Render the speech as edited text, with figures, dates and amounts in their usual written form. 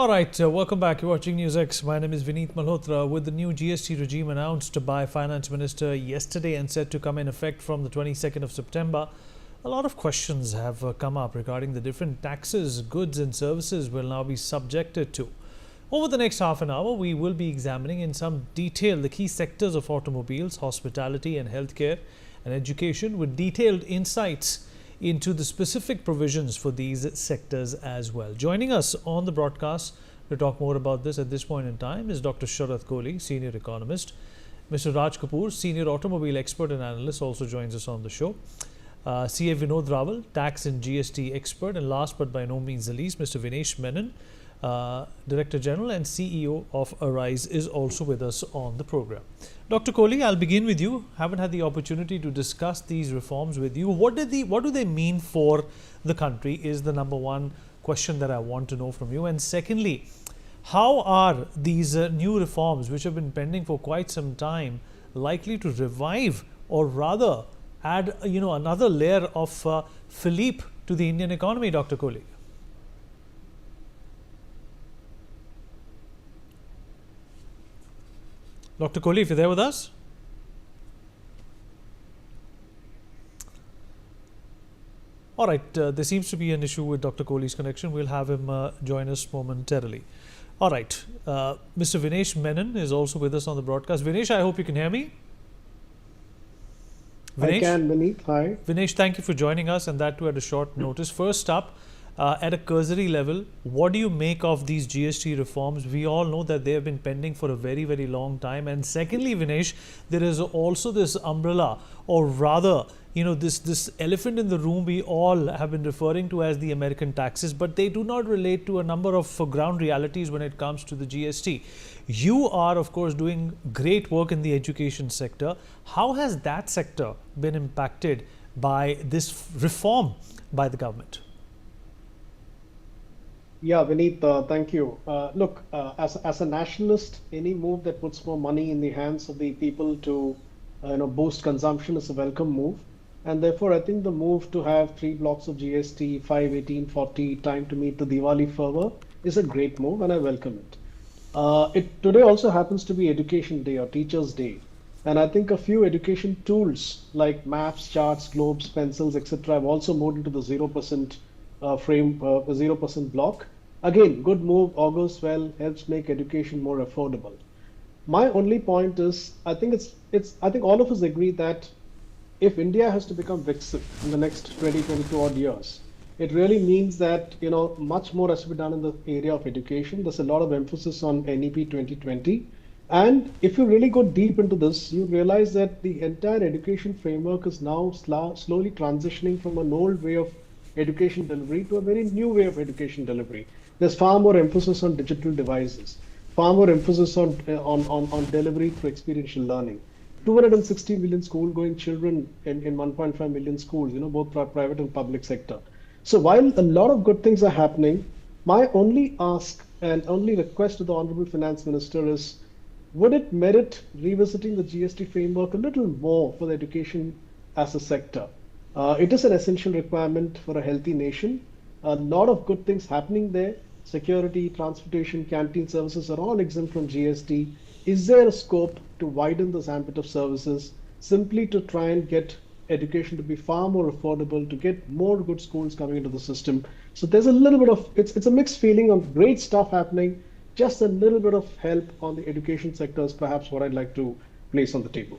All right, welcome back. You're watching Newsx. My name is Vinesh Malhotra. With the new GST regime announced by Finance Minister yesterday and set to come in effect from the 22nd of September, a lot of questions have come up regarding the different taxes, goods and services will now be subjected to. Over the next half an hour, we will be examining in some detail the key sectors of automobiles, hospitality and healthcare and education with detailed insights into the specific provisions for these sectors as well. Joining us on the broadcast to talk more about this at this point in time is Dr. Sharath Kohli, Senior Economist. Mr. Raj Kapoor, Senior Automobile Expert and Analyst, also joins us on the show. CA Vinod Rawal, Tax and GST Expert. And last but by no means the least, Mr. Vinesh Menon, Director General and CEO of Arise, is also with us on the program. Dr. Kohli, I'll begin with you. Haven't had the opportunity to discuss these reforms with you. What do they mean for the country is the number one question that I want to know from you. And secondly, how are these new reforms, which have been pending for quite some time, likely to revive or rather add another layer of fillip to the Indian economy, Dr. Kohli? Dr. Kohli, if you're there with us. All right, there seems to be an issue with Dr. Kohli's connection. We'll have him join us momentarily. All right, Mr. Vinesh Menon is also with us on the broadcast. Vinesh, I hope you can hear me. Vinesh? I can, Vineet. Hi. Vinesh, thank you for joining us, and that too at a short notice. First up, at a cursory level, what do you make of these GST reforms? We all know that they have been pending for a very, very long time. And secondly, Vinesh, there is also this umbrella, or rather, this elephant in the room we all have been referring to as the American taxes, but they do not relate to a number of ground realities when it comes to the GST. You are, of course, doing great work in the education sector. How has that sector been impacted by this reform by the government? Yeah, Vineet, thank you. Look, as a nationalist, any move that puts more money in the hands of the people to boost consumption is a welcome move. And therefore, I think the move to have 3 blocks of GST, 5, 18, 40, time to meet the Diwali fervor is a great move, and I welcome it. Today also happens to be Education Day or Teachers' Day. And I think a few education tools like maps, charts, globes, pencils, etc. have also moved into the 0% 0% block. Again, good move, augurs well, helps make education more affordable. My only point is, I think all of us agree that if India has to become Viksit in the next 22 odd years, it really means that much more has to be done in the area of education. There's a lot of emphasis on NEP 2020. And if you really go deep into this, you realize that the entire education framework is now slowly transitioning from an old way of education delivery to a very new way of education delivery. There's far more emphasis on digital devices, far more emphasis on delivery through experiential learning. 260 million school-going children in 1.5 million schools, both private and public sector. So while a lot of good things are happening, my only ask and only request to the Honorable Finance Minister is, would it merit revisiting the GST framework a little more for the education as a sector? It is an essential requirement for a healthy nation. A lot of good things happening there. Security, transportation, canteen services are all exempt from GST. Is there a scope to widen this ambit of services simply to try and get education to be far more affordable, to get more good schools coming into the system? So there's a little bit of, it's a mixed feeling of great stuff happening. Just a little bit of help on the education sector is perhaps what I'd like to place on the table.